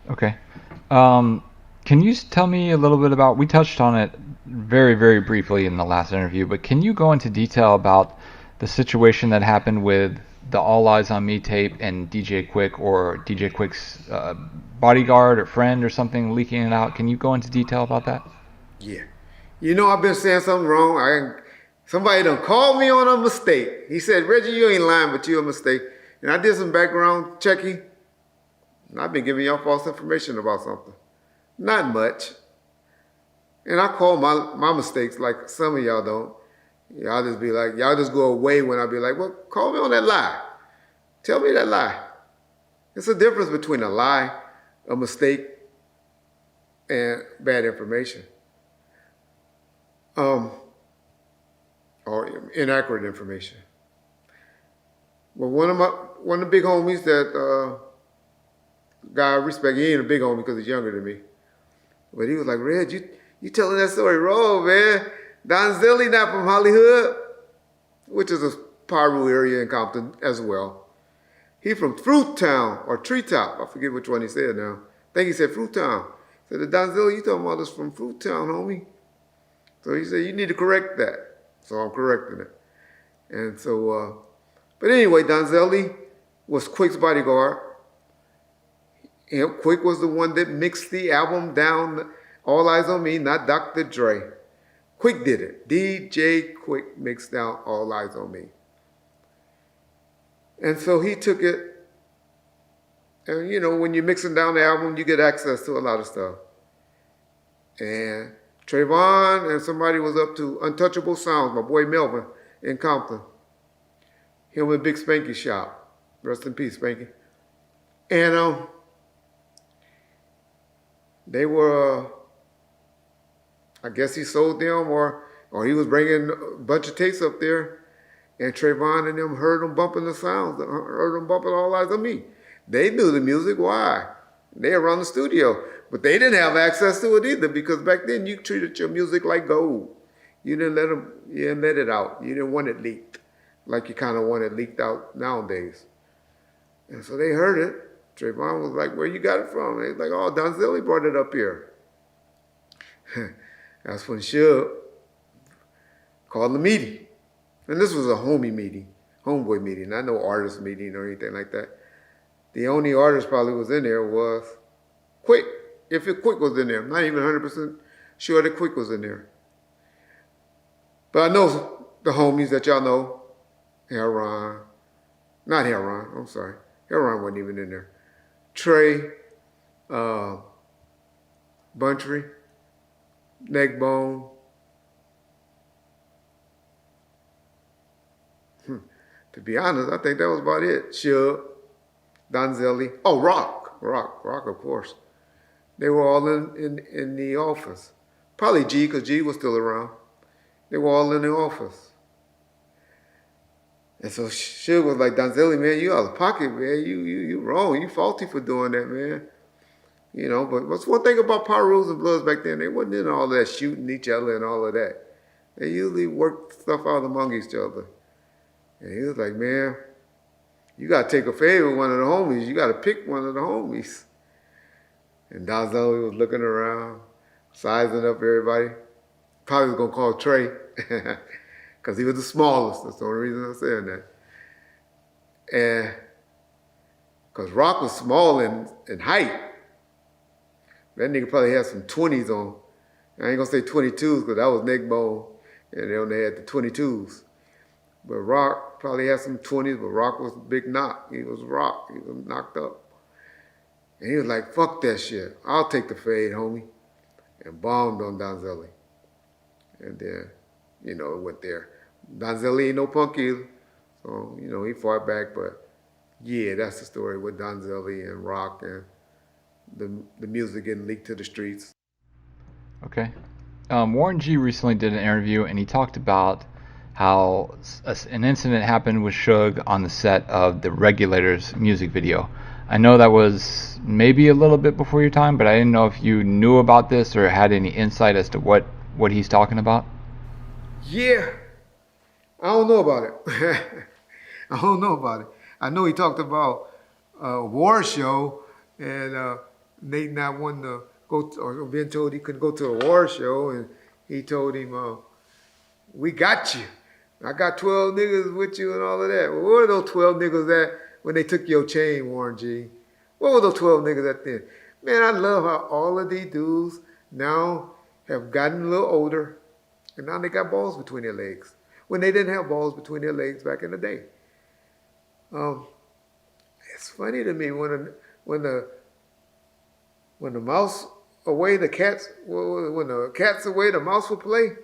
Okay. Can you tell me a little bit about, we touched on it very, very briefly in the last interview, but can you go into detail about the situation that happened with the All Eyez on Me tape and DJ Quik or DJ Quik's bodyguard or friend or something leaking it out? Can you go into detail about that? Yeah. You know, I've been saying something wrong. Somebody done called me on a mistake. He said, Reggie, you ain't lying, but you a mistake. And I did some background checking, and I've been giving y'all false information about something. Not much. And I call my mistakes like some of y'all don't. Y'all just be like, y'all just go away when I be like, well, call me on that lie. Tell me that lie. It's a difference between a lie, a mistake, and bad information. Um, or inaccurate information. Well, one of the big homies that guy I respect, he ain't a big homie because he's younger than me. But he was like, Red, you telling that story wrong, man. Don Zilly not from Hollywood, which is a Piru area in Compton as well. He from Fruit Town or Treetop. I forget which one he said now. I think he said Fruit Town. He said, Don Zilly, you talking about us from Fruit Town, homie. So he said, you need to correct that. So I'm correcting it. And so, but anyway, Donzelli was Quik's bodyguard. And Quik was the one that mixed the album down, All Eyez on Me, not Dr. Dre. Quik did it. DJ Quik mixed down All Eyez on Me. And so he took it, and you know, when you're mixing down the album, you get access to a lot of stuff. And Trayvon and somebody was up to Untouchable Sounds, my boy Melvin in Compton. Him and Big Spanky shop. Rest in peace, Spanky. And they were, I guess he sold them or he was bringing a bunch of tapes up there. And Trayvon and them heard them bumping the sounds, heard them bumping All Eyez on Me. They knew the music. Why? They were around the studio. But they didn't have access to it either because back then you treated your music like gold. You didn't let it out. You didn't want it leaked like you kind of want it leaked out nowadays. And so they heard it. Trayvon was like, where you got it from? And they was like, oh, Don Zilly brought it up here. That's when Suge called the meeting. And this was a homie meeting, homeboy meeting, not no artist meeting or anything like that. The only artist probably was in there was Quik. If Quik was in there, I'm not even 100% sure that Quik was in there. But I know the homies that y'all know, Heron, not Heron, I'm sorry. Heron wasn't even in there. Trey, Buntry, Neckbone. To be honest, I think that was about it. Suge, Donzelli. Oh, Rock, of course. They were all in the office. Probably G, because G was still around. They were all in the office. And so Suge was like, Donzelli, man, you out of pocket, man. You wrong. You faulty for doing that, man. You know, but what's one thing about Pyrus and Bloods back then? They wasn't in all that shooting each other and all of that. They usually worked stuff out among each other. And he was like, man, you got to take a favor with one of the homies. You got to pick one of the homies. And Donzelli was looking around, sizing up everybody. Probably was going to call Trey because he was the smallest. That's the only reason I'm saying that. And because Rock was small in height. That nigga probably had some 20s on. I ain't going to say 22s because that was neck bone. And they only had the 22s. But Rock probably had some 20s, but Rock was a big knock. He was Rock. He was knocked up. And he was like, fuck that shit. I'll take the fade, homie. And bombed on Donzelli. And then, you know, it went there. Donzelli ain't no punk either. So, you know, he fought back. But, yeah, that's the story with Donzelli and Rock and the music getting leaked to the streets. Okay. Warren G recently did an interview and he talked about how an incident happened with Suge on the set of the Regulators music video. I know that was maybe a little bit before your time, but I didn't know if you knew about this or had any insight as to what he's talking about. Yeah, I don't know about it. I don't know about it. I know he talked about a war show and Nate not wanting to go to, or being told he couldn't go to a war show, and he told him, "We got you. I got 12 niggas with you and all of that." Well, where were those 12 niggas at when they took your chain, Warren G? What were those 12 niggas at then? Man, I love how all of these dudes now have gotten a little older, and now they got balls between their legs when they didn't have balls between their legs back in the day. Um, it's funny to me when the when the mouse away, the cats when the cat's away, the mouse will play.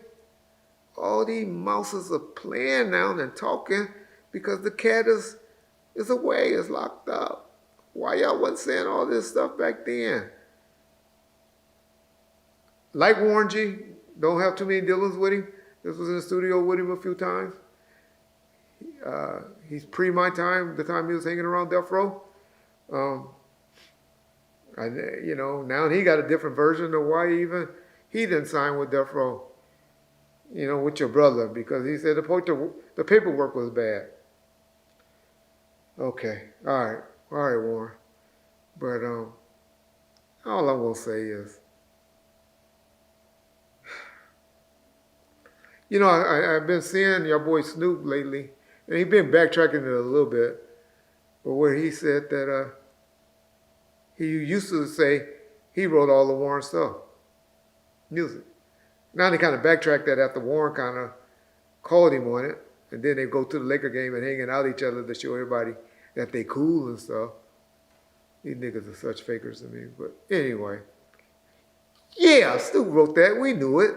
All these mouses are playing now and talking because the cat is away, is locked up. Why y'all wasn't saying all this stuff back then? Like Warren G, don't have too many dealings with him. This was in the studio with him a few times. He's pre my time, the time he was hanging around Death Row. Now he got a different version of why even he didn't sign with Death Row. With your brother, because he said the paperwork was bad. Okay, all right, Warren. But all I'm gonna say is, I've been seeing your boy Snoop lately, and he's been backtracking it a little bit, but where he said that he used to say he wrote all the Warren stuff, music. Now they kind of backtracked that after Warren kind of called him on it, and then they go to the Laker game and hanging out each other to show everybody that they cool and stuff. These niggas are such fakers to me. But anyway, yeah, Snoop wrote that. We knew it.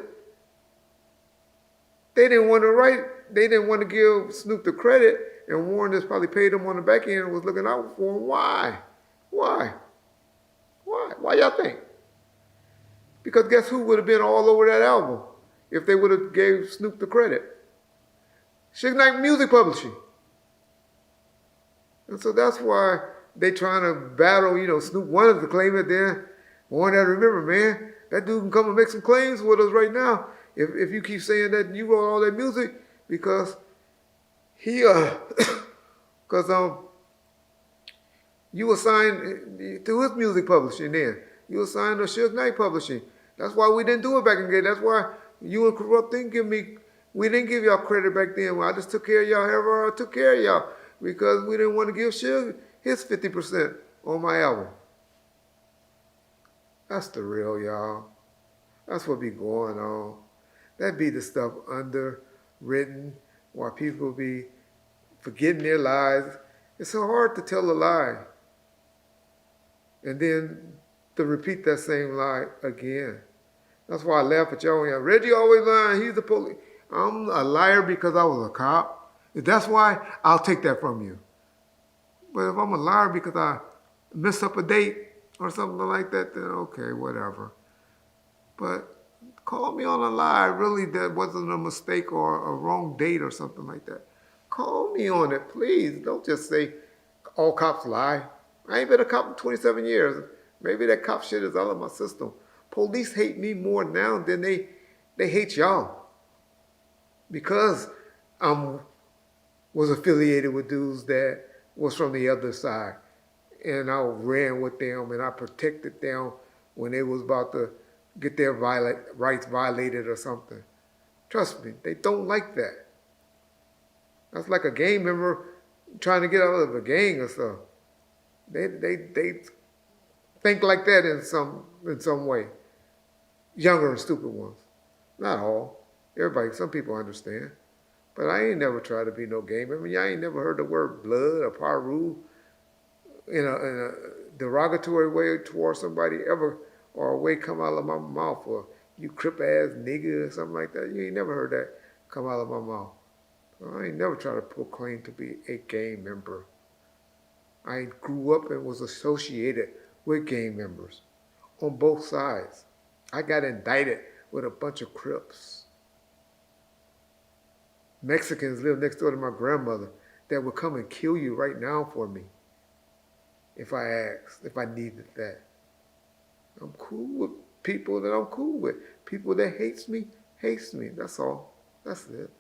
They didn't want to write. They didn't want to give Snoop the credit, and Warren just probably paid him on the back end and was looking out for him. Why? Why y'all think? Because guess who would have been all over that album if they would have gave Snoop the credit? Suge Knight Music Publishing. And so that's why they trying to battle, Snoop wanted to claim it then. Warren had to remember, man, that dude can come and make some claims with us right now if you keep saying that you wrote all that music because you assigned to his music publishing then. You assigned to Suge Knight Publishing. That's why we didn't do it back in the day. That's why you and Corrupt we didn't give y'all credit back then. Well, I just took care of y'all however I took care of y'all because we didn't want to give Suge his 50% on my album. That's the real, y'all. That's what be going on. That be the stuff underwritten while people be forgetting their lies. It's so hard to tell a lie and then to repeat that same lie again. That's why I laugh at y'all. Reggie always lying. He's the police. I'm a liar because I was a cop. If that's why, I'll take that from you. But if I'm a liar because I messed up a date or something like that, then okay, whatever. But call me on a lie, really, that wasn't a mistake or a wrong date or something like that. Call me on it, please. Don't just say all cops lie. I ain't been a cop in 27 years. Maybe that cop shit is out of my system. Police hate me more now than they hate y'all. Because I was affiliated with dudes that was from the other side. And I ran with them and I protected them when they was about to get their rights violated or something. Trust me, they don't like that. That's like a gang member trying to get out of a gang or stuff. They think like that in some way. Younger and stupid ones. Not all. Everybody, some people understand. But I ain't never tried to be no gang member. I ain't never heard the word blood or paru in a derogatory way towards somebody ever, or a way come out of my mouth, or you crip ass nigga or something like that. You ain't never heard that come out of my mouth. I ain't never tried to proclaim to be a gang member. I grew up and was associated with gang members on both sides. I got indicted with a bunch of Crips. Mexicans live next door to my grandmother that would come and kill you right now for me if I asked, if I needed that. I'm cool with people that I'm cool with. People that hates me. That's all. That's it.